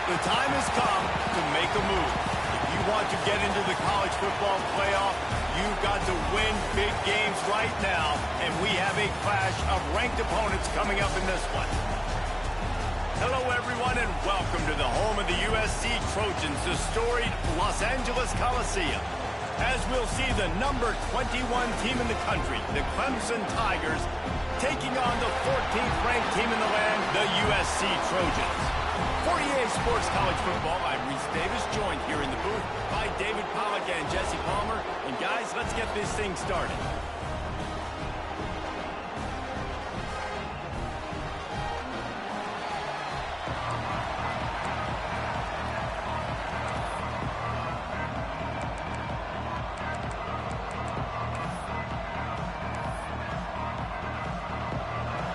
The time has come to make a move. If you want to get into the college football playoff, you've got to win big games right now, and we have a clash of ranked opponents coming up in this one. Hello, everyone, and welcome to the home of the USC Trojans, the storied Los Angeles Coliseum. As we'll see the number 21 team in the country, the Clemson Tigers, taking on the 14th ranked team in the land, the USC Trojans. For EA Sports College Football, I'm Reese Davis, joined here in the booth by David Pollack and Jesse Palmer. And guys, let's get this thing started.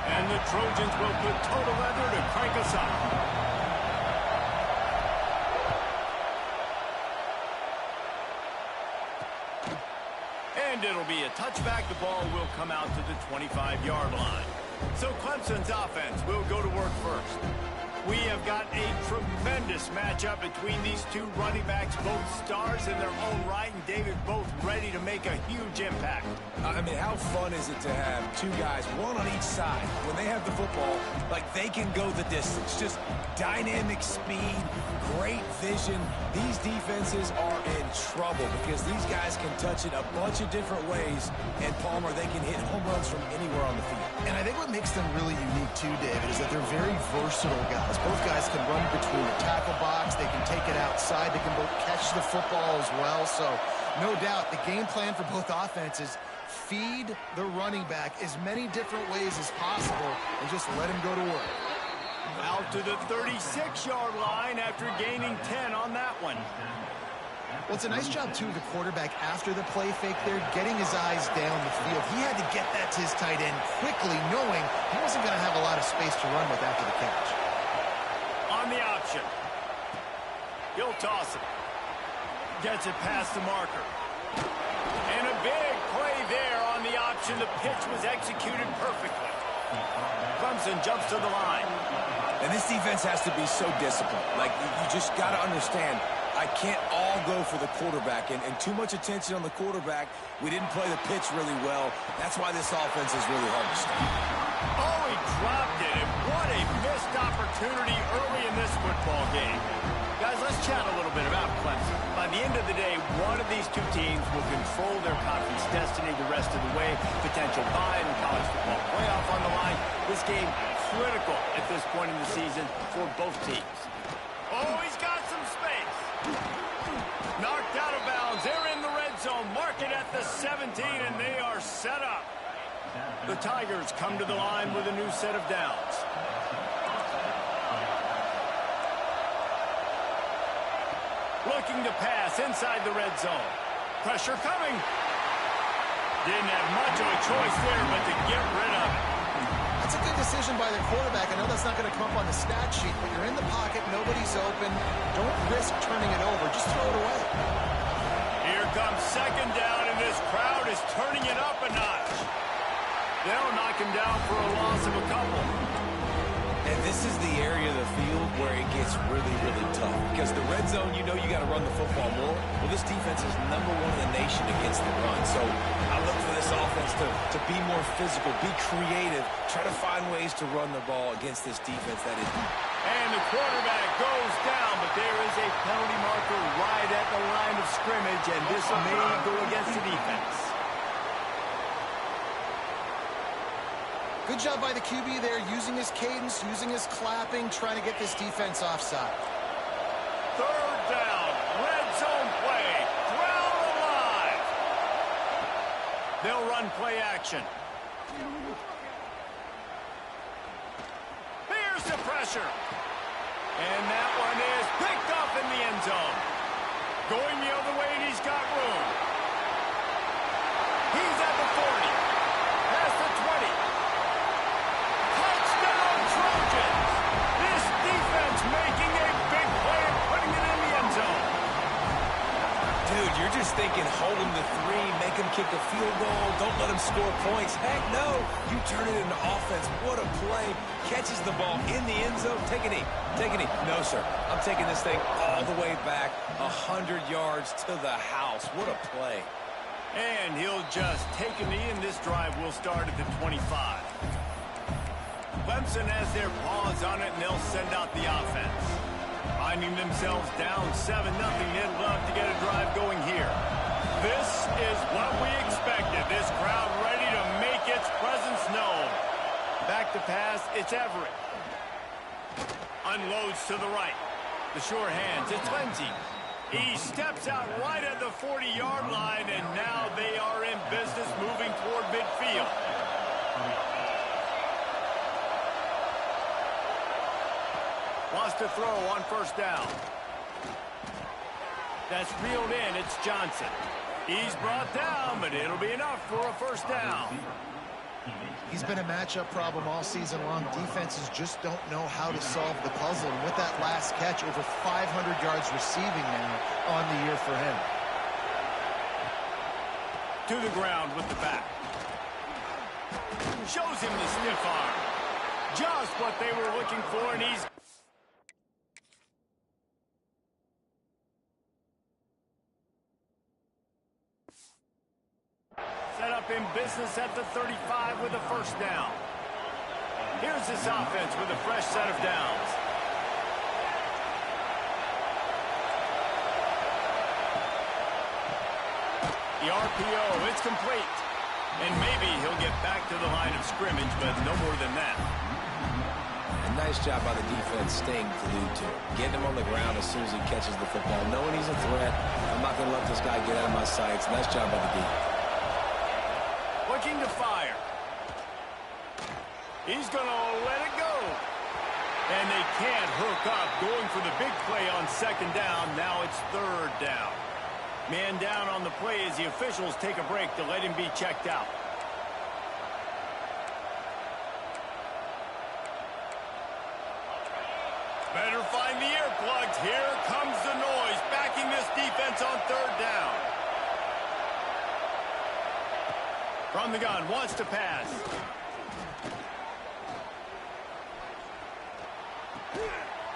And the Trojans will put total leather to crank us up. And it'll be a touchback. The ball will come out to the 25-yard line. So Clemson's offense will go to work first. We have got a tremendous matchup between these two running backs, both stars in their own right, and David, both ready to make a huge impact. I mean, how fun is it to have two guys, one on each side, when they have the football, like they can go the distance. Just dynamic speed, great vision. These defenses are in trouble because these guys can touch it a bunch of different ways, and Palmer, they can hit home runs from anywhere on the field. And I think what makes them really unique too, David, is that they're very versatile guys. Both guys can run between the tackle box. They can take it outside. They can both catch the football as well. So, no doubt, the game plan for both offenses, feed the running back as many different ways as possible and just let him go to work. Out to the 36-yard line after gaining 10 on that one. Well, it's a nice job, too, of the quarterback after the play fake there, getting his eyes down the field. He had to get that to his tight end quickly, knowing he wasn't going to have a lot of space to run with after the catch. On the option. He'll toss it. Gets it past the marker. And a big play there on the option. The pitch was executed perfectly. Clemson jumps to the line. And this defense has to be so disciplined. Like, you just got to understand, I can't all go for the quarterback. And too much attention on the quarterback. We didn't play the pitch really well. That's why this offense is really hard to stop. Oh, he dropped it. And what a missed opportunity early in this football game. Guys, let's chat a little bit about Clemson. By the end of the day, one of these two teams will control their conference destiny the rest of the way. Potential bye in the college football playoff on the line. This game critical at this point in the season for both teams. Oh, he's got some space. Knocked out of bounds. They're in the red zone. Mark it at the 17, and they are set up. The Tigers come to the line with a new set of downs. Looking to pass inside the red zone. Pressure coming. Didn't have much of a choice there, but to get rid of it. That's a good decision by the quarterback. I know that's not going to come up on the stat sheet, but you're in the pocket, nobody's open. Don't risk turning it over. Just throw it away. Here comes second down, and this crowd is turning it up a notch. They'll knock him down for a loss of a couple. And this is the area of the field where it gets really, really tough. Because the red zone, you know you got to run the football more. Well, this defense is #1 in the nation against the run. So I look for this offense to be more physical, be creative, try to find ways to run the ball against this defense that is deep. And the quarterback goes down, but there is a penalty marker right at the line of scrimmage, and this may go against the defense. Good job by the QB there, using his cadence, using his clapping, trying to get this defense offside. Third down, red zone play, ground alive. They'll run play action. Here's the pressure. And that one is picked up in the end zone. Going the other way, and he's got room. He's at the 40. Past the 20. Touchdown, Trojans! This defense making a big play and putting it in the end zone. Dude, you're just thinking hold him to 3, make make them kick a field goal. Don't let them score points. Heck no. You turn it into offense. What a play. Catches the ball in the end zone. Take a knee. Take a knee. No, sir. I'm taking this thing all the way back 100 yards to the house. What a play. And he'll just take a knee, and this drive will start at the 25. Clemson has their paws on it, and they'll send out the offense. Finding themselves down 7-0, they'd love to get a drive going here. This is what we expected. This crowd ready to make its presence known. Back to pass, it's Everett. Unloads to the right. The sure hands, it's Lindsey. He steps out right at the 40-yard line, and now they are in business moving toward midfield. Wants to throw on first down. That's reeled in. It's Johnson. He's brought down, but it'll be enough for a first down. He's been a matchup problem all season long. Defenses just don't know how to solve the puzzle. And with that last catch, over 500 yards receiving now on the year for him. To the ground with the back. Shows him the stiff arm. Just what they were looking for, and he's... set up in business at the 35 with a first down. Here's this offense with a fresh set of downs. The RPO, it's complete. And maybe he'll get back to the line of scrimmage, but no more than that. A nice job by the defense staying glued to it. Getting him on the ground as soon as he catches the football. Knowing he's a threat, I'm not going to let this guy get out of my sights. Nice job by the defense. Looking to fire. He's going to let it go. And they can't hook up. Going for the big play on second down. Now it's third down. Man down on the play as the officials take a break to let him be checked out. Better find the earplugs. Here comes the noise. Backing this defense on third down. From the gun, wants to pass.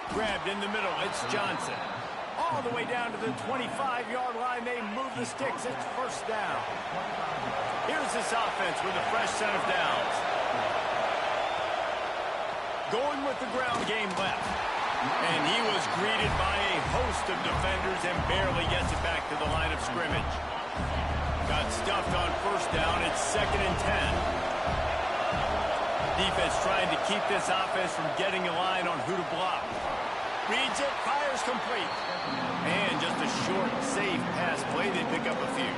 Grabbed in the middle, it's Johnson. All the way down to the 25-yard line, they move the sticks, it's first down. Here's this offense with a fresh set of downs. Going with the ground game left. And he was greeted by a host of defenders and barely gets it back to the line of scrimmage. Got stuffed on first down. It's 2nd and 10. Defense trying to keep this offense from getting a line on who to block. Reads it, fires complete. And just a short, safe pass play. They pick up a few.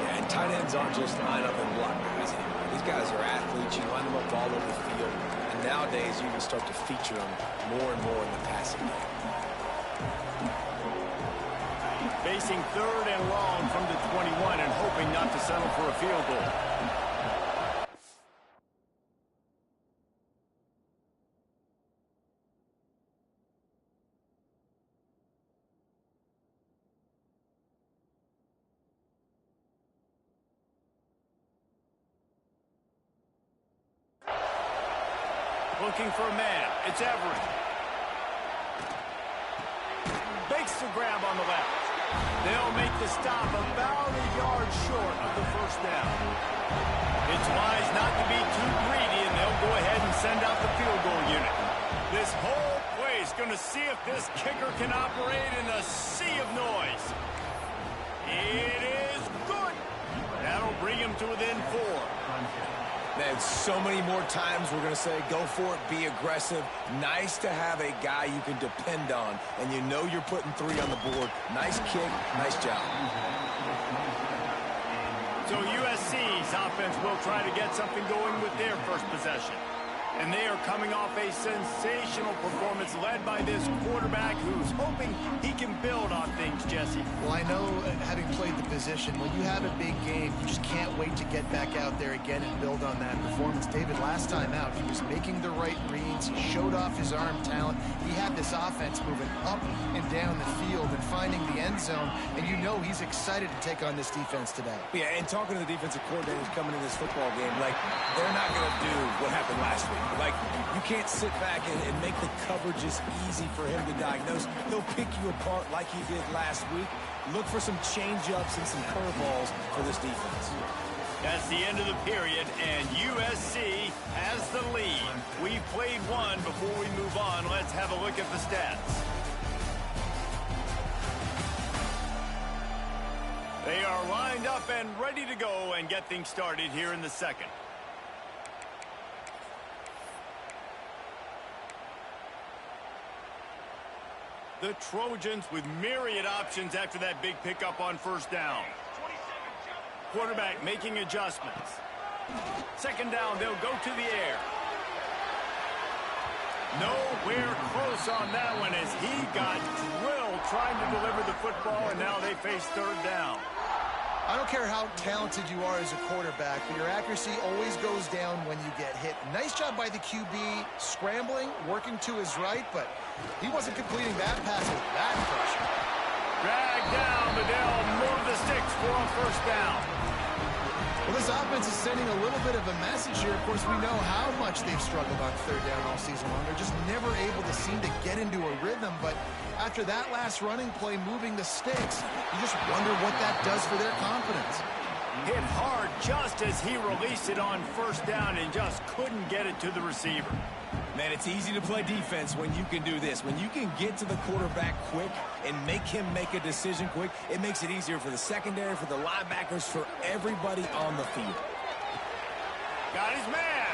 Yeah, and tight ends aren't just line up and block guys anymore. These guys are athletes. You line them up all over the field. And nowadays, you can start to feature them more and more in the passing game. Facing third and long from the 21 and hoping not to settle for a field goal. Looking for a man. It's Everett. Bakes the grab on the left. They'll make the stop about a yard short of the first down. It's wise not to be too greedy, and they'll go ahead and send out the field goal unit. This whole place going to see if this kicker can operate in a sea of noise. It is good. That'll bring him to within 4. Man, so many more times we're going to say, go for it, be aggressive. Nice to have a guy you can depend on, and you know you're putting 3 on the board. Nice kick, nice job. So USC's offense will try to get something going with their first possession. And they are coming off a sensational performance led by this quarterback who's hoping he can build on things, Jesse. Well, I know, having played the position, when you have a big game, you just can't wait to get back out there again and build on that performance. David, last time out, he was making the right reads. He showed off his arm talent. He had this offense moving up and down the field and finding the end zone. And you know he's excited to take on this defense today. Yeah, and talking to the defensive coordinators coming in this football game, like, they're not going to do what happened last week. Like, you can't sit back and make the coverages easy for him to diagnose. He'll pick you apart like he did last week. Look for some change-ups and some curveballs for this defense. That's the end of the period, and USC has the lead. We've played one. Before we move on, let's have a look at the stats. They are lined up and ready to go and get things started here in the second. The Trojans with myriad options after that big pickup on first down. Quarterback making adjustments. Second down, they'll go to the air. Nowhere close on that one as he got drilled trying to deliver the football, and now they face third down. I don't care how talented you are as a quarterback, but your accuracy always goes down when you get hit. Nice job by the QB scrambling, working to his right, but he wasn't completing that pass with that pressure. Dragged down, but they'll move the sticks for a first down. Well, this offense is sending a little bit of a message here. Of course, we know how much they've struggled on third down all season long. They're just never able to seem to get into a rhythm, but after that last running play moving the sticks, you just wonder what that does for their confidence. Hit hard just as he released it on first down and just couldn't get it to the receiver. Man, it's easy to play defense when you can do this. When you can get to the quarterback quick and make him make a decision quick, it makes it easier for the secondary, for the linebackers, for everybody on the field. Got his man.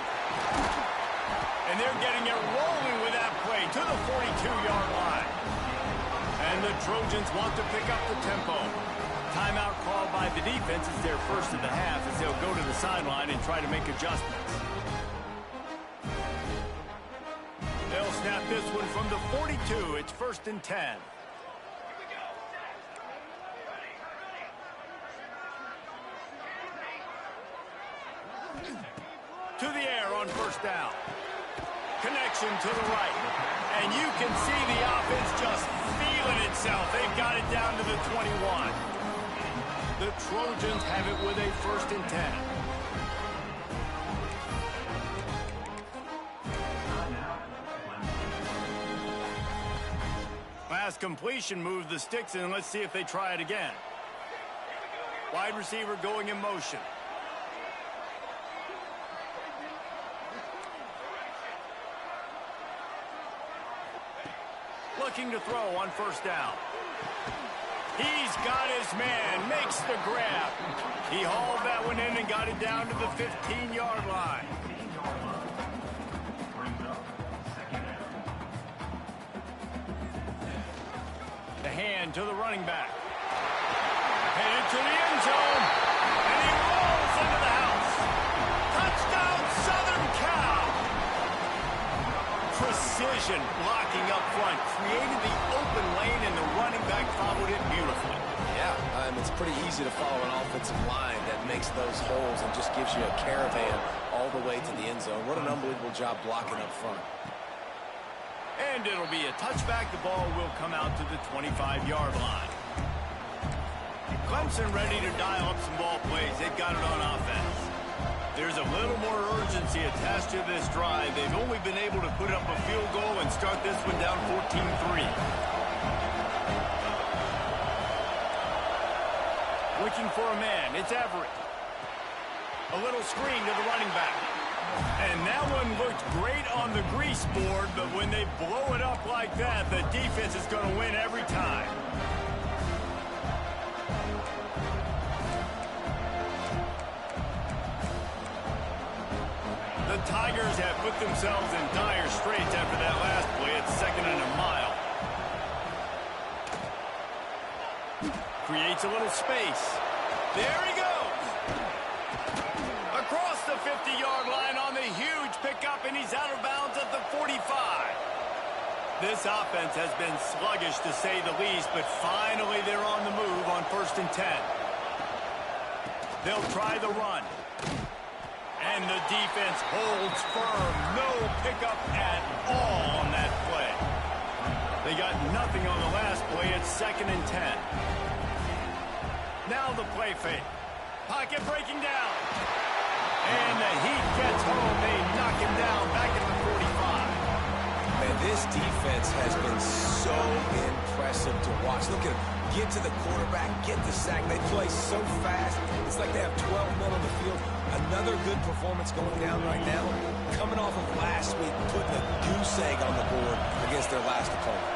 And they're getting it rolling with that play to the 42-yard line. And the Trojans want to pick up the tempo. Timeout called by the defense. It's their first of the half as they'll go to the sideline and try to make adjustments. They'll snap this one from the 42. It's 1st and 10. To the air on first down. Connection to the right. And you can see the offense just feeling itself. They've got it down to the 21. The Trojans have it with a 1st and 10. Last completion moved the sticks, and let's see if they try it again. Wide receiver going in motion. Looking to throw on first down. He's got his man, makes the grab. He hauled that one in and got it down to the 15-yard line. The hand to the running back. Headed to the end zone. And he rolls into the house. Touchdown, Southern Cal. Precision blocking up front. Created the open lane, and the running back followed it beautifully. Yeah, it's pretty easy to follow an offensive line that makes those holes and just gives you a caravan all the way to the end zone. What an unbelievable job blocking up front. And it'll be a touchback. The ball will come out to the 25-yard line. Clemson ready to dial up some ball plays. They've got it on offense. There's a little more urgency attached to this drive. They've only been able to put up a field goal and start this one down 14-3. Looking for a man. It's Everett. A little screen to the running back. And that one looked great on the grease board, but when they blow it up like that, the defense is going to win every time. The Tigers have put themselves in dire straits after that last play. It's 2nd and a mile. Creates a little space. There he goes. Across the 50-yard line on the huge pickup, and he's out of This offense has been sluggish, to say the least, but finally they're on the move on 1st and 10. They'll try the run. And the defense holds firm. No pickup at all on that play. They got nothing on the last play. It's 2nd and 10. Now the play fake. Pocket breaking down. And the Heat gets home. They knock him down back at the 45. Man, this defense has been so impressive to watch. Look at them. Get to the quarterback, get the sack. They play so fast. It's like they have 12 men on the field. Another good performance going down right now. Coming off of last week, putting a goose egg on the board against their last opponent.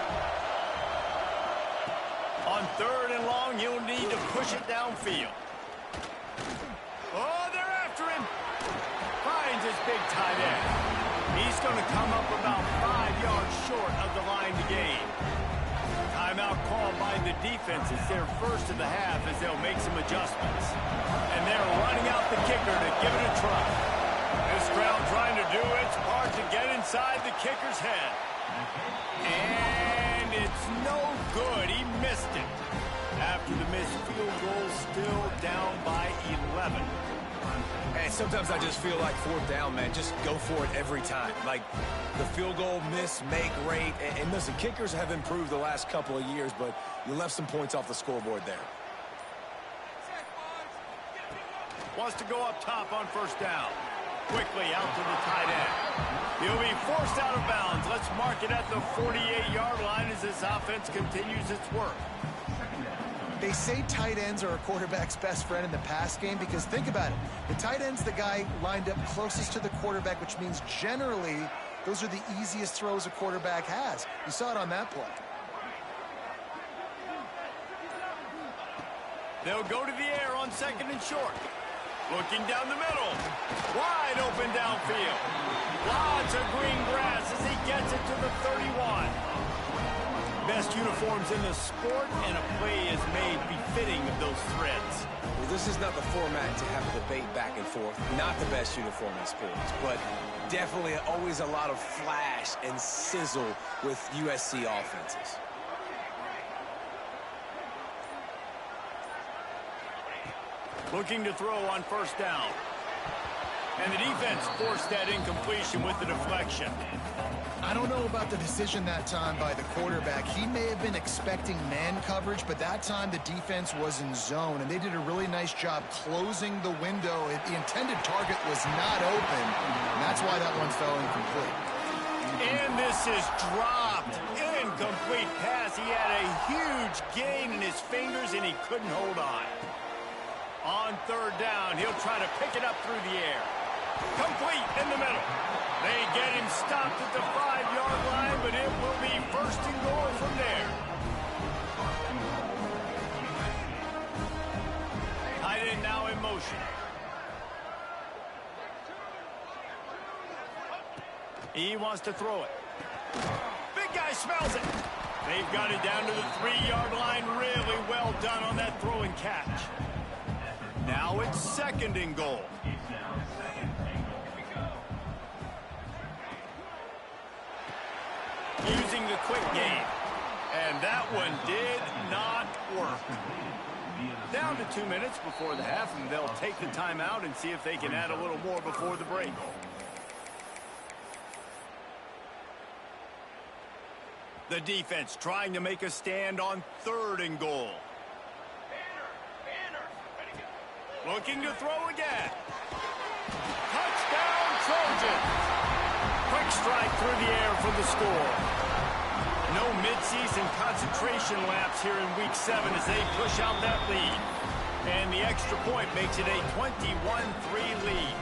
On 3rd and long, he'll need to push it downfield. Oh, they're after him. Finds his big tight end. He's going to come up about 5 yards short of the line to gain. Timeout called by the defense. It's their first of the half as they'll make some adjustments. And they're running out the kicker to give it a try. This crowd trying to do its part to get inside the kicker's head. And it's no good. He missed it. After the missed field goal, still down by 11. And sometimes I just feel like 4th down, man. Just go for it every time. Like the field goal miss, make rate. And listen, kickers have improved the last couple of years, but you left some points off the scoreboard there. Wants to go up top on 1st down. Quickly out to the tight end. He'll be forced out of bounds. Let's mark it at the 48-yard line as this offense continues its work. They say tight ends are a quarterback's best friend in the pass game because think about it. The tight end's the guy lined up closest to the quarterback, which means generally those are the easiest throws a quarterback has. You saw it on that play. They'll go to the air on 2nd and short. Looking down the middle. Wide open downfield. Lots of green grass as he gets it to the 31. Best uniforms in the sport, and a play is made befitting of those threads. Well, this is not the format to have a debate back and forth. Not the best uniform in sports, but definitely always a lot of flash and sizzle with USC offenses. Looking to throw on 1st down. And the defense forced that incompletion with the deflection. I don't know about the decision that time by the quarterback. He may have been expecting man coverage, but that time the defense was in zone, and they did a really nice job closing the window. The intended target was not open, and that's why that one fell incomplete. And this is dropped. Incomplete pass. He had a huge gain in his fingers, and he couldn't hold on. On 3rd down, he'll try to pick it up through the air. Complete in the middle. They get him stopped at the 5-yard line, but it will be 1st and goal from there. Tight end now in motion. He wants to throw it. Big guy smells it. They've got it down to the 3-yard line. Really well done on that throw and catch. Now it's 2nd and goal. Using the quick game. And that one did not work. Down to 2 minutes before the half, and they'll take the timeout and see if they can add a little more before the break. The defense trying to make a stand on 3rd and goal. Looking to throw again. Touchdown, Trojans. Quick strike through the air for the score. No midseason concentration laps here in Week 7 as they push out that lead. And the extra point makes it a 21-3 lead.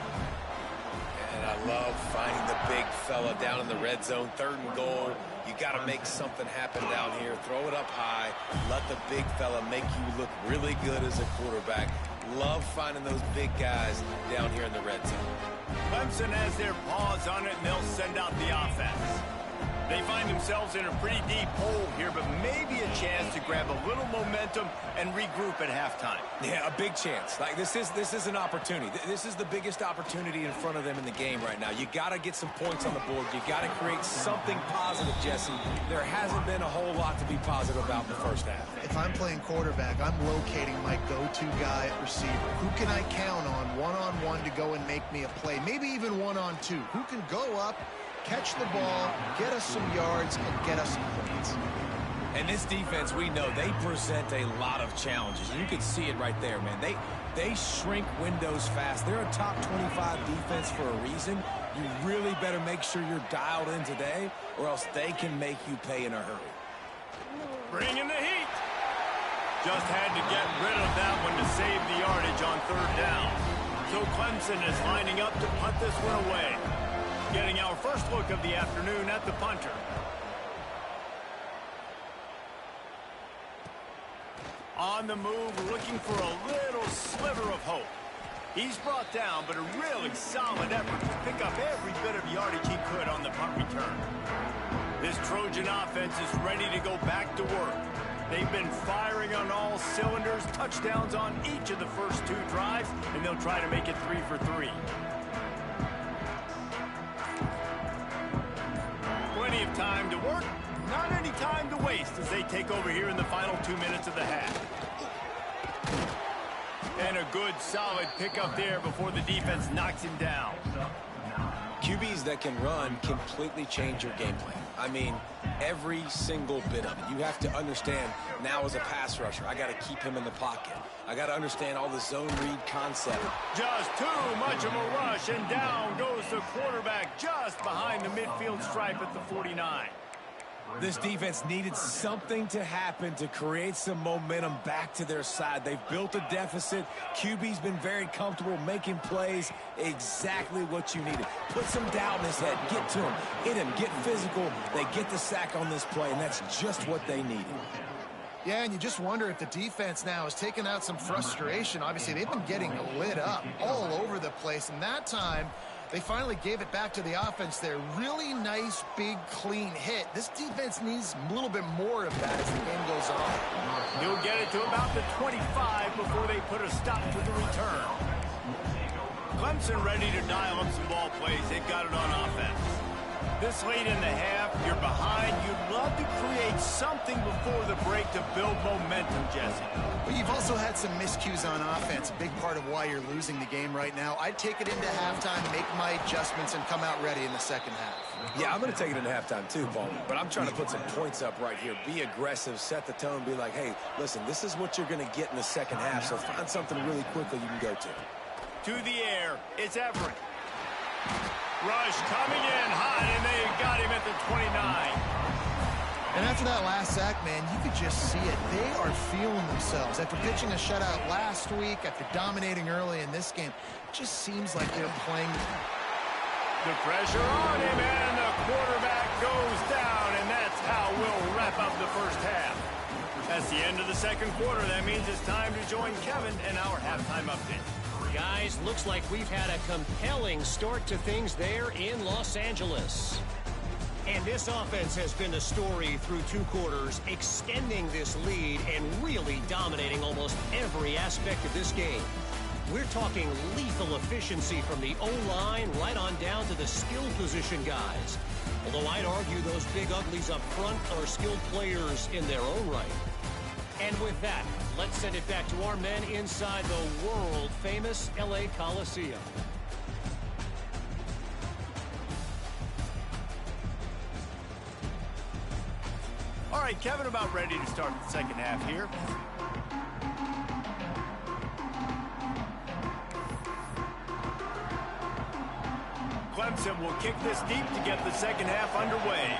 And I love finding the big fella down in the red zone. 3rd and goal. You got to make something happen down here. Throw it up high. Let the big fella make you look really good as a quarterback. Love finding those big guys down here in the red zone. Clemson has their paws on it, and they'll send out the offense. They find themselves in a pretty deep hole here, but maybe a chance to grab a little momentum and regroup at halftime. Yeah, a big chance. Like this is an opportunity. This is the biggest opportunity in front of them in the game right now. You got to get some points on the board. You got to create something positive, Jesse. There hasn't been a whole lot to be positive about in the first half. If I'm playing quarterback, I'm locating my go-to guy at receiver. Who can I count on one-on-one to go and make me a play? Maybe even one-on-two. Who can go up, catch the ball, get us some yards, and get us some points. And this defense, we know, they present a lot of challenges. You can see it right there, man. They shrink windows fast. They're a top 25 defense for a reason. You really better make sure you're dialed in today, or else they can make you pay in a hurry. Bring in the heat. Just had to get rid of that one to save the yardage on third down. So Clemson is lining up to punt this one away. Getting our first look of the afternoon at the punter. On the move, looking for a little sliver of hope. He's brought down, but a really solid effort to pick up every bit of yardage he could on the punt return. This Trojan offense is ready to go back to work. They've been firing on all cylinders, touchdowns on each of the first two drives, and they'll try to make it 3 for 3. Plenty of time to work, not any time to waste as they take over here in the final 2 minutes of the half. And a good, solid pickup there before the defense knocks him down. QBs that can run completely change your game plan. I mean, every single bit of it. You have to understand now as a pass rusher, I got to keep him in the pocket. I got to understand all the zone read concept. Just too much of a rush, and down goes the quarterback just behind the midfield stripe at the 49. This defense needed something to happen to create some momentum back to their side. They've built a deficit. QB's been very comfortable making plays. Exactly what you needed. Put some doubt in his head. Get to him. Hit him. Get physical. They get the sack on this play, and that's just what they needed. Yeah, and you just wonder if the defense now has taken out some frustration. Obviously, they've been getting lit up all over the place, and that time they finally gave it back to the offense there. Really nice, big, clean hit. This defense needs a little bit more of that as the game goes on. He'll get it to about the 25 before they put a stop to the return. Clemson ready to dial up some ball plays. They've got it on offense. This late in the half, you're behind. You'd love to create something before the break to build momentum, Jesse. But you've also had some miscues on offense, a big part of why you're losing the game right now. I'd take it into halftime, make my adjustments, and come out ready in the second half. Yeah, I'm going to take it into halftime too, Paul. But I'm trying to put some points up right here. Be aggressive, set the tone, be like, hey, listen, this is what you're going to get in the second half, so find something really quickly you can go to. To the air, it's Everett. Rush coming in hot, and they got him at the 29. And after that last sack, man, you could just see it. They are feeling themselves. After pitching a shutout last week, after dominating early in this game, it just seems like they're playing. The pressure on him, and the quarterback goes down, and that's how we'll wrap up the first half. That's the end of the second quarter. That means it's time to join Kevin and our halftime update. Guys, looks like we've had a compelling start to things there in Los Angeles. And this offense has been the story through 2 quarters, extending this lead and really dominating almost every aspect of this game. We're talking lethal efficiency from the O-line right on down to the skill position guys. Although I'd argue those big uglies up front are skilled players in their own right. And with that, let's send it back to our men inside the world-famous LA Coliseum. All right, Kevin, about ready to start the second half here. Clemson will kick this deep to get the second half underway.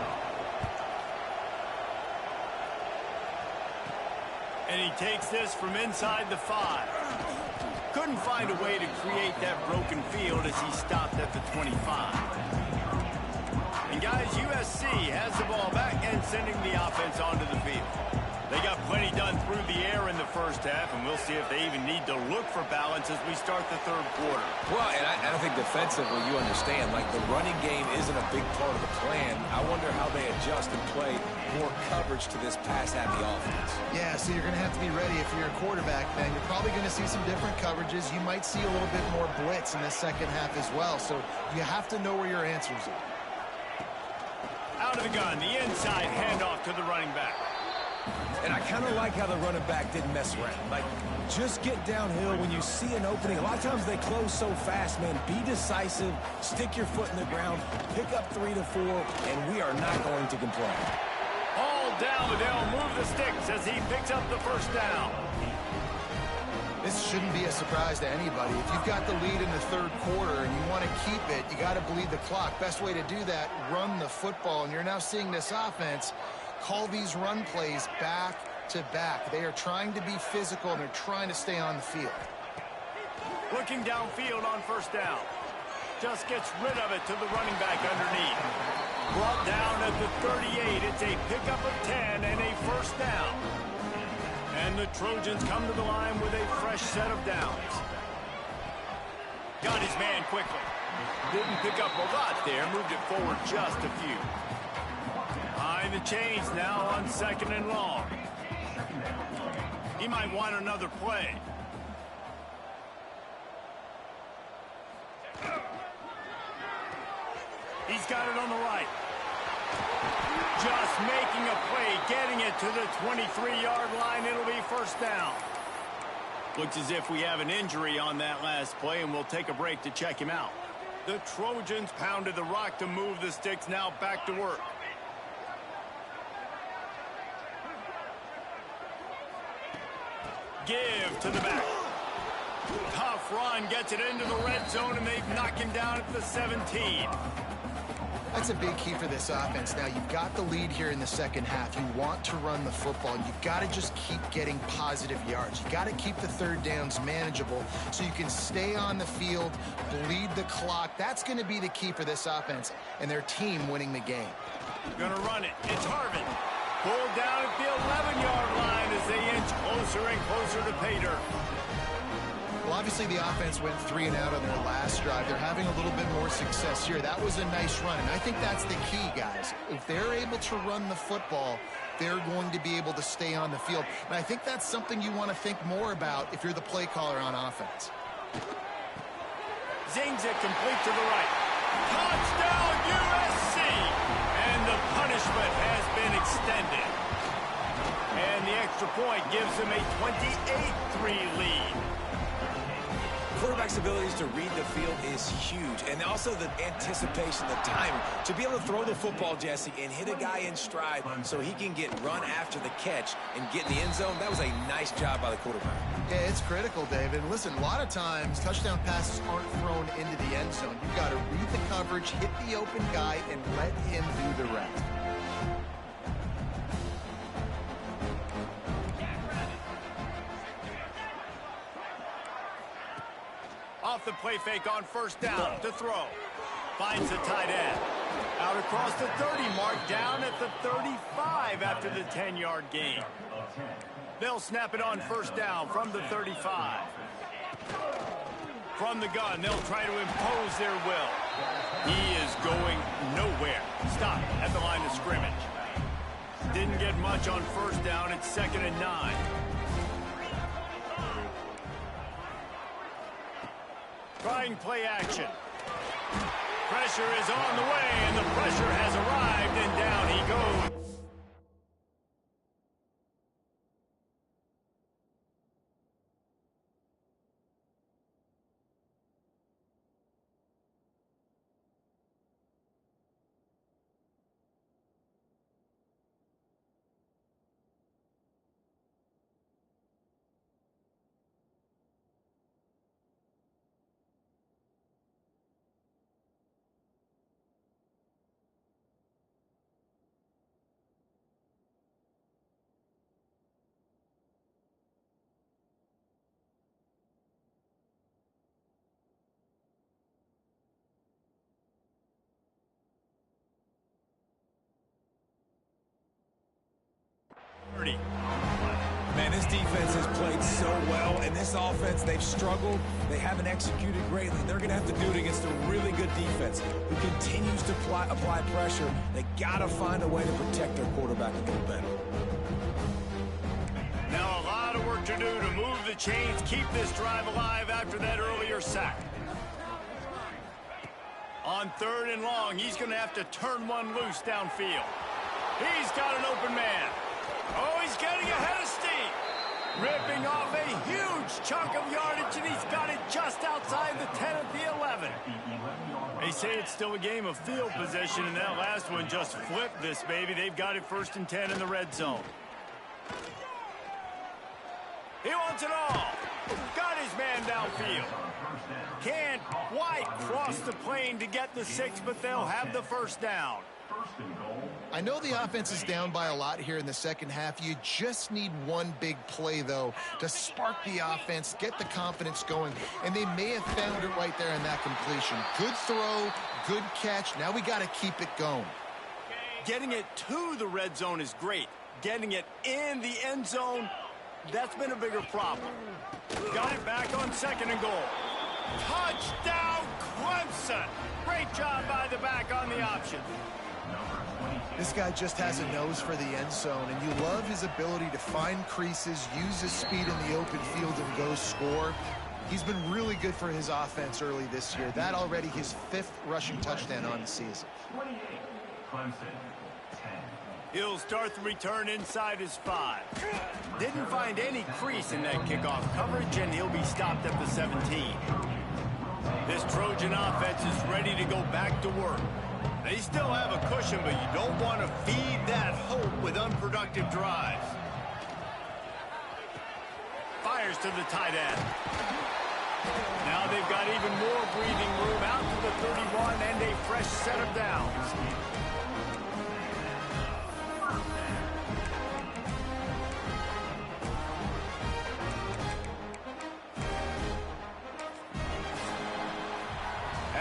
And he takes this from inside the 5. Couldn't find a way to create that broken field as he stopped at the 25. And guys, USC has the ball back and sending the offense onto the field. They got plenty done through the air in the first half, and we'll see if they even need to look for balance once as we start the third quarter. Well, and I think defensively, you understand, like the running game isn't a big part of the plan. I wonder how they adjust and play more coverage to this pass-happy offense. Yeah, so you're going to have to be ready if you're a quarterback, man. You're probably going to see some different coverages. You might see a little bit more blitz in the second half as well. So you have to know where your answers are. Out of the gun, the inside handoff to the running back. And I kind of like how the running back didn't mess around. Like, just get downhill when you see an opening. A lot of times they close so fast, man. Be decisive, stick your foot in the ground, pick up 3 to 4, and we are not going to complain. All down, but they'll move the sticks as he picks up the first down. This shouldn't be a surprise to anybody. If you've got the lead in the third quarter and you want to keep it, you got to bleed the clock. Best way to do that, run the football. And you're now seeing this offense call these run plays back to back. They are trying to be physical, and they're trying to stay on the field. Looking downfield on first down. Just gets rid of it to the running back underneath. Brought down at the 38. It's a pickup of 10 and a first down. And the Trojans come to the line with a fresh set of downs. Got his man quickly. Didn't pick up a lot there. Moved it forward just a few. Behind the chains now on second and long. He might want another play. He's got it on the right. Just making a play, getting it to the 23-yard line. It'll be first down. Looks as if we have an injury on that last play, and we'll take a break to check him out. The Trojans pounded the rock to move the sticks. Now back to work. Give to the back. Tough run, gets it into the red zone, and they've knocked him down at the 17. That's a big key for this offense. Now, you've got the lead here in the second half. You want to run the football, and you've got to just keep getting positive yards. You've got to keep the third downs manageable so you can stay on the field, bleed the clock. That's going to be the key for this offense and their team winning the game. Gonna run it. It's Harvin. Pulled down at the 11-yard line as they inch closer and closer to pay dirt. Well, obviously the offense went 3 and out on their last drive. They're having a little bit more success here. That was a nice run, and I think that's the key, guys. If they're able to run the football, they're going to be able to stay on the field. And I think that's something you want to think more about if you're the play caller on offense. Zings it complete to the right. Touchdown, USC! And the punishment has been extended. And the extra point gives them a 28-3 lead. Quarterback's abilities to read the field is huge, and also the anticipation, the timing. To be able to throw the football, Jesse, and hit a guy in stride so he can get run after the catch and get in the end zone, that was a nice job by the quarterback. Yeah, it's critical, David. Listen, a lot of times touchdown passes aren't thrown into the end zone. You've got to read the coverage, hit the open guy, and let him do the rest. Off the play fake on first down to throw. Finds the tight end. Out across the 30 mark, down at the 35 after the 10-yard gain. They'll snap it on first down from the 35. From the gun, they'll try to impose their will. He is going nowhere. Stop at the line of scrimmage. Didn't get much on first down. It's 2nd and 9. Trying play action. Pressure is on the way, and the pressure has arrived, and down he goes. Man, this defense has played so well, and this offense, they've struggled. They haven't executed greatly. They're going to have to do it against a really good defense who continues to apply pressure. They got to find a way to protect their quarterback a little better. Now a lot of work to do to move the chains, keep this drive alive after that earlier sack. On 3rd and long, he's going to have to turn one loose downfield. He's got an open man. Oh, he's getting ahead of steam. Ripping off a huge chunk of yardage, and he's got it just outside the 10 at the 11. They say it's still a game of field position, and that last one just flipped this baby. They've got it 1st and 10 in the red zone. He wants it all. Got his man downfield. Can't quite cross the plane to get the 6, but they'll have the 1st down. I know the offense is down by a lot here in the second half. You just need one big play, though, to spark the offense, get the confidence going, and they may have found it right there in that completion. Good throw, good catch. Now we got to keep it going. Getting it to the red zone is great. Getting it in the end zone, that's been a bigger problem. Got it back on 2nd and goal. Touchdown, Clemson! Great job by the back on the option. This guy just has a nose for the end zone, and you love his ability to find creases, use his speed in the open field, and go score. He's been really good for his offense early this year. That already his 5th rushing touchdown on the season. He'll start the return inside his 5. Didn't find any crease in that kickoff coverage, and he'll be stopped at the 17. This Trojan offense is ready to go back to work. They still have a cushion, but you don't want to feed that hope with unproductive drives. Fires to the tight end. Now they've got even more breathing room out to the 31 and a fresh set of downs.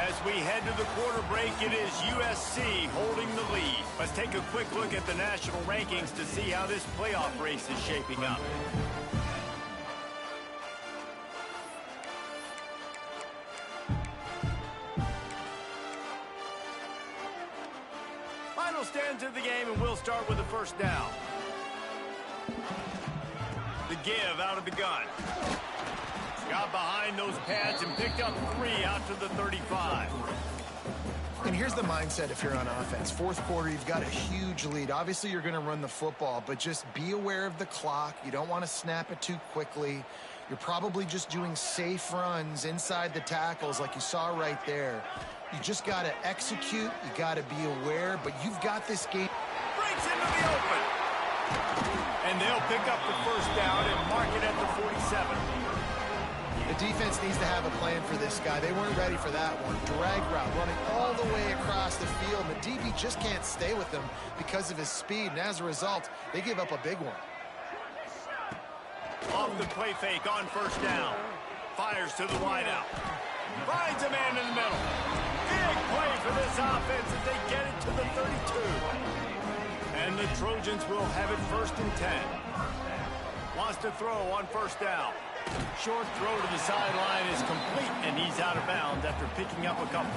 As we head to the quarter break, it is USC holding the lead. Let's take a quick look at the national rankings to see how this playoff race is shaping up. Final stands of the game, and we'll start with the 1st down. The give out of the gun. Got behind those pads and picked up 3 out to the 35. And here's the mindset if you're on offense. 4th quarter, you've got a huge lead. Obviously, you're going to run the football, but just be aware of the clock. You don't want to snap it too quickly. You're probably just doing safe runs inside the tackles like you saw right there. You just got to execute. You got to be aware, but you've got this game. Breaks into the open. And they'll pick up the 1st down and mark it at the 47. The defense needs to have a plan for this guy. They weren't ready for that one. Drag route running all the way across the field. The DB just can't stay with him because of his speed, and as a result, they give up a big one. Off the play fake on 1st down. Fires to the wideout. Finds a man in the middle. Big play for this offense as they get it to the 32. And the Trojans will have it 1st and 10. Wants to throw on 1st down. Short throw to the sideline is complete, and he's out of bounds after picking up a couple.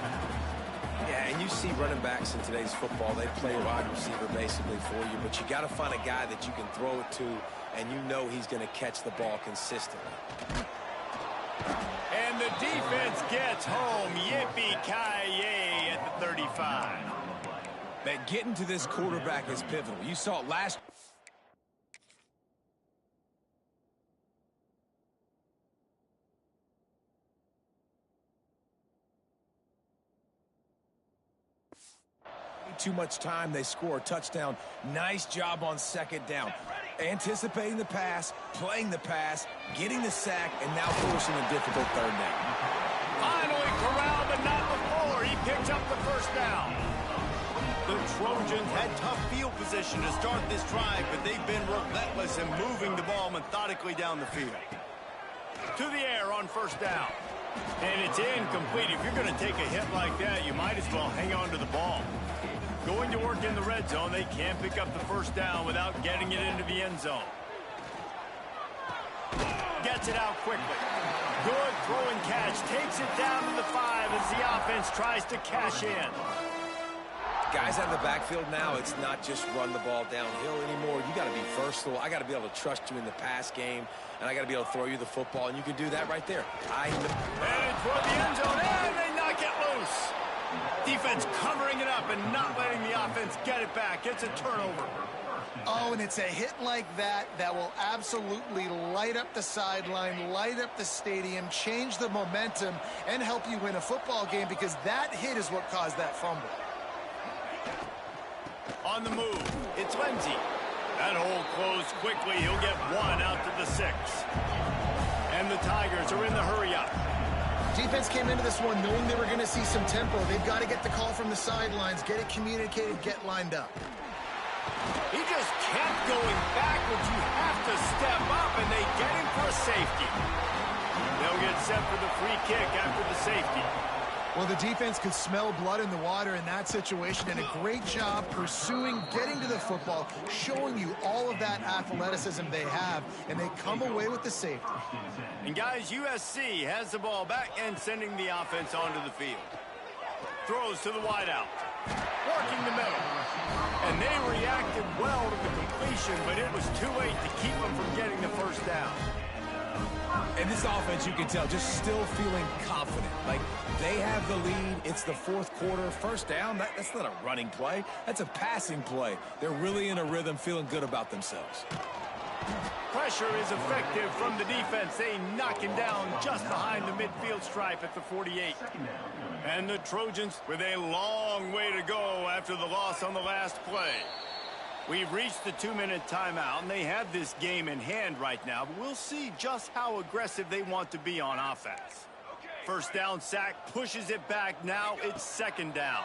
Yeah, and you see running backs in today's football, they play wide receiver basically for you, but you got to find a guy that you can throw it to, and you know he's going to catch the ball consistently. And the defense gets home. Yippee-ki-yay at the 35. Man, getting to this quarterback is pivotal. You saw it last. Too much time, they score a touchdown. Nice job on 2nd down. Anticipating the pass, playing the pass, getting the sack, and now forcing a difficult 3rd down. Finally corralled, but not before. He picks up the 1st down. The Trojans had tough field position to start this drive, but they've been relentless in moving the ball methodically down the field. To the air on 1st down. And it's incomplete. If you're going to take a hit like that, you might as well hang on to the ball. Going to work in the red zone, they can't pick up the 1st down without getting it into the end zone. gets it out quickly. Good throw and catch. Takes it down to the 5 as the offense tries to cash in. Guys out of the backfield now, it's not just run the ball downhill anymore. You got to be versatile. I got to be able to trust you in the pass game, and I got to be able to throw you the football, and you can do that right there. And toward the end zone, and they knock it loose. Defense covering it up and not letting the offense get it back. It's a turnover. Oh, and it's a hit like that that will absolutely light up the sideline, light up the stadium, change the momentum, and help you win a football game, because that hit is what caused that fumble. On the move, it's Lindsey. That hole closed quickly. He'll get 1 out to the 6. And the Tigers are in the hurry-up. Defense came into this one knowing they were going to see some tempo. They've got to get the call from the sidelines, get it communicated, get lined up. He just kept going backwards. You have to step up, and they get him for a safety. They'll get set for the free kick after the safety. Well, the defense could smell blood in the water in that situation, and a great job pursuing, getting to the football, showing you all of that athleticism they have, and they come away with the safety. And guys, USC has the ball back and sending the offense onto the field. Throws to the wideout. Working the middle. And they reacted well to the completion, but it was too late to keep them from getting the first down. And this offense, you can tell, just still feeling confident. Like, they have the lead. It's the 4th quarter. First down, that's not a running play. That's a passing play. They're really in a rhythm, feeling good about themselves. Pressure is effective from the defense. They knock him down just behind the midfield stripe at the 48. And the Trojans with a long way to go after the loss on the last play. We've reached the 2-minute timeout, and they have this game in hand right now, but we'll see just how aggressive they want to be on offense. First down sack, pushes it back. Now it's 2nd down.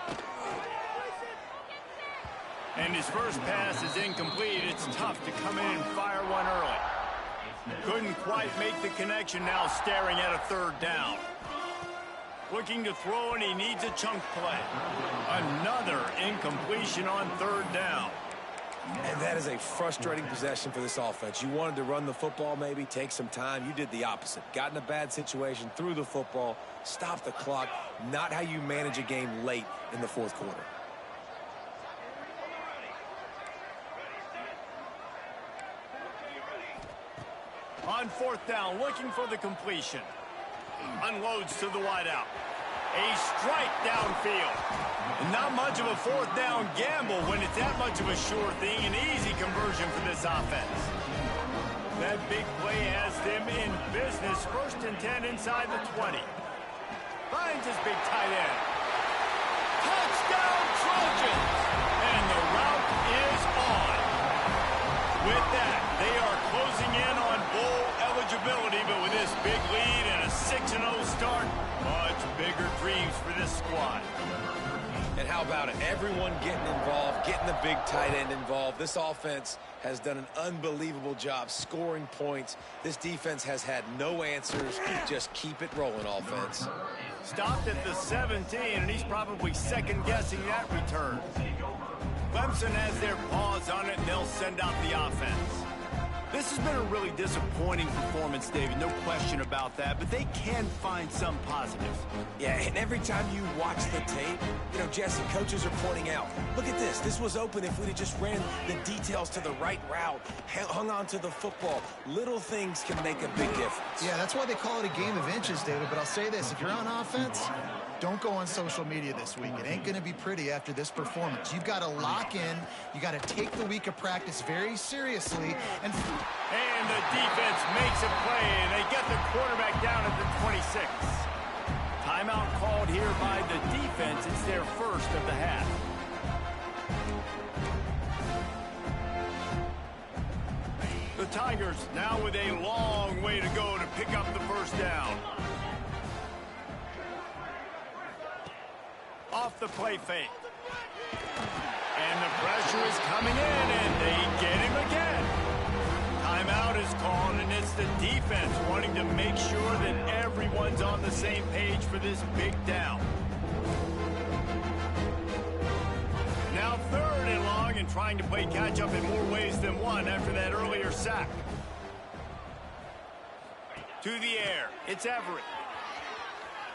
And his first pass is incomplete. It's tough to come in and fire one early. Couldn't quite make the connection, now staring at a 3rd down. Looking to throw, and he needs a chunk play. Another incompletion on 3rd down. And that is a frustrating possession for this offense. You wanted to run the football, maybe take some time. You did the opposite. Got in a bad situation, threw the football, stopped the clock. Not how you manage a game late in the 4th quarter. On 4th down, looking for the completion. Unloads to the wideout. A strike downfield. Not much of a 4th down gamble when it's that much of a sure thing. An easy conversion for this offense. That big play has them in business. 1st and 10 inside the 20. Finds his big tight end. Touchdown Trojans! And the route is on. With that, they are closing in on bowl eligibility, but with this big lead and a 6-0 start, much bigger dreams for this squad. And how about it? Everyone getting involved, getting the big tight end involved. This offense has done an unbelievable job scoring points. This defense has had no answers. Just keep it rolling, offense. Stopped at the 17, and he's probably second-guessing that return. Clemson has their paws on it, and they'll send out the offense. This has been a really disappointing performance, David, no question about that, but they can find some positives. Yeah, and every time you watch the tape, you know, Jesse, coaches are pointing out, look at this. This was open if we'd have just ran the details to the right route, hung on to the football. Little things can make a big difference. Yeah, that's why they call it a game of inches, David, but I'll say this. If you're on offense, don't go on social media this week. It ain't going to be pretty after this performance. You've got to lock in. You got to take the week of practice very seriously. And the defense makes a play, and they get the quarterback down at the 26. Timeout called here by the defense. It's their first of the half. The Tigers now with a long way to go to pick up the first down. Off the play fake. And the pressure is coming in, and they get him again. Timeout is called, and it's the defense wanting to make sure that everyone's on the same page for this big down. Now 3rd and long, and trying to play catch-up in more ways than one after that earlier sack. To the air. It's Everett.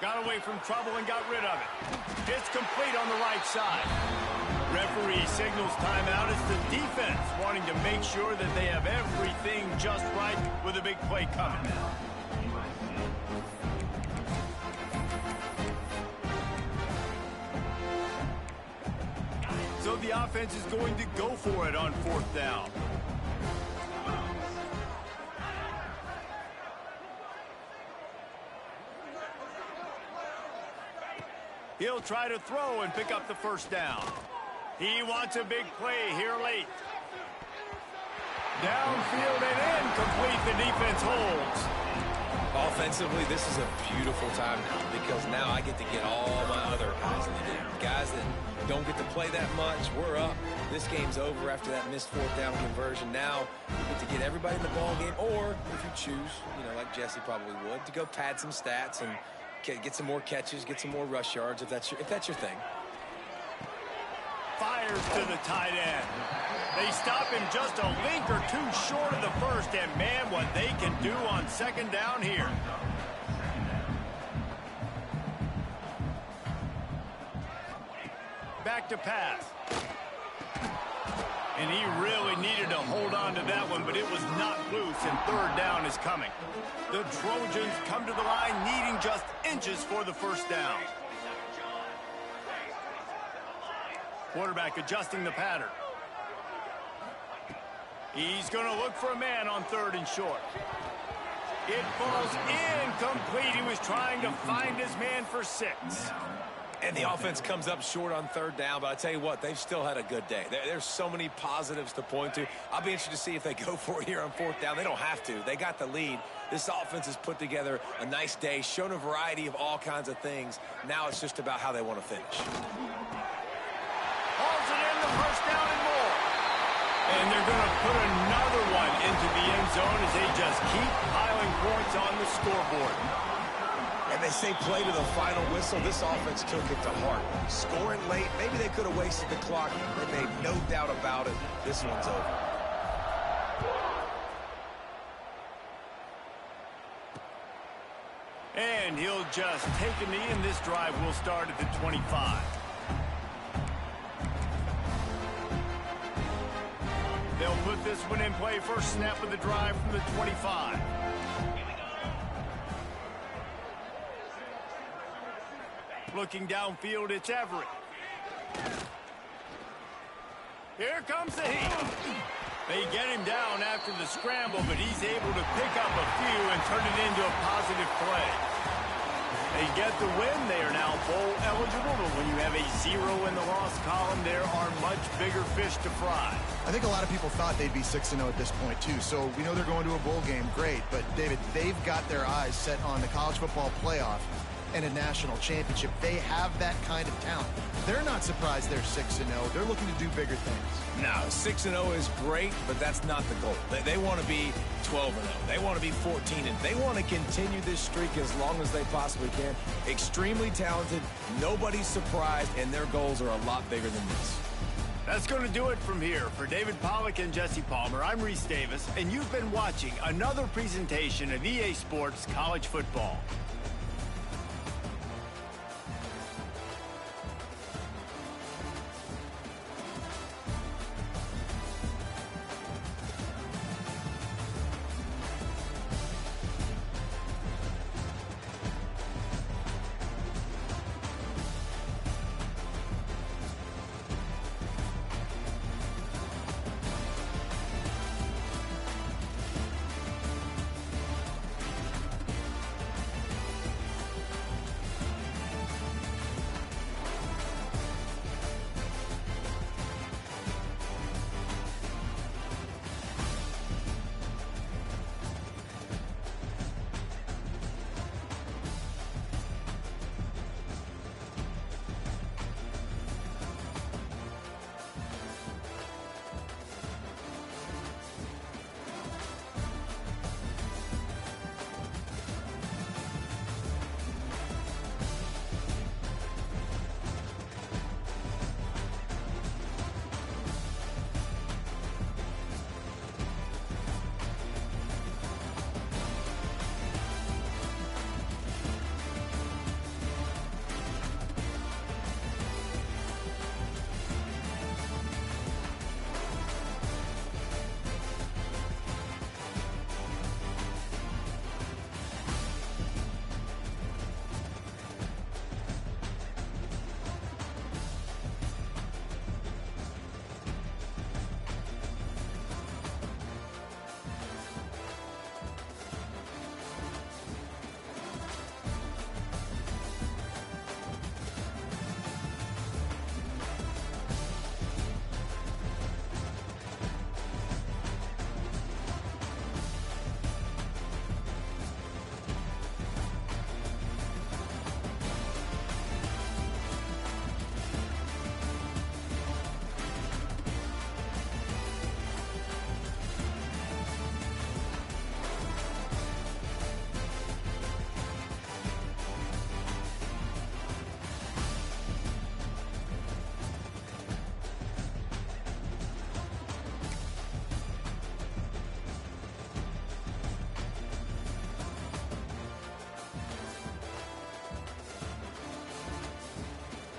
Got away from trouble and got rid of it. It's complete on the right side. Referee signals timeout. It's the defense wanting to make sure that they have everything just right with a big play coming. So the offense is going to go for it on 4th down. He'll try to throw and pick up the 1st down. He wants a big play here late. Downfield and incomplete. The defense holds. Offensively, this is a beautiful time now because now I get to get all my other guys in the game. Guys that don't get to play that much, we're up. This game's over after that missed 4th down conversion. Now you get to get everybody in the ball game, or if you choose, like Jesse probably would, to go pad some stats and get some more catches, get some more rush yards if that's your thing. Fires to the tight end. They stop him just a link or two short of the 1st, and man, what they can do on 2nd down here. Back to pass. And he really needed to hold on to that one, but it was not loose, and 3rd down is coming. The Trojans come to the line needing just inches for the 1st down. Quarterback adjusting the pattern. He's going to look for a man on 3rd and short. It falls incomplete. He was trying to find his man for 6. And the offense comes up short on 3rd down, but I tell you what, they've still had a good day. There's so many positives to point to. I'll be interested to see if they go for it here on 4th down. They don't have to. They got the lead. This offense has put together a nice day, shown a variety of all kinds of things. Now it's just about how they want to finish. Hauls it in, the 1st down and more. And they're going to put another one into the end zone as they just keep piling points on the scoreboard. And they say play to the final whistle. This offense took it to heart. Scoring late, maybe they could have wasted the clock. They made no doubt about it. This one's over. And he'll just take a knee, and this drive will start at the 25. They'll put this one in play. First snap of the drive from the 25. Looking downfield, it's Everett. Here comes the heat. They get him down after the scramble, but he's able to pick up a few and turn it into a positive play. They get the win. They are now bowl eligible, but when you have a 0 in the loss column, there are much bigger fish to fry. I think a lot of people thought they'd be 6-0 at this point, too. So we know they're going to a bowl game. Great. But, David, they've got their eyes set on the college football playoff and a national championship. They have that kind of talent. They're not surprised they're 6-0. They're looking to do bigger things. No, 6-0 is great, but that's not the goal. They want to be 12-0. They want to be 14-0. They want to continue this streak as long as they possibly can. Extremely talented. Nobody's surprised, and their goals are a lot bigger than this. That's going to do it from here. For David Pollack and Jesse Palmer, I'm Reese Davis, and you've been watching another presentation of EA Sports College Football.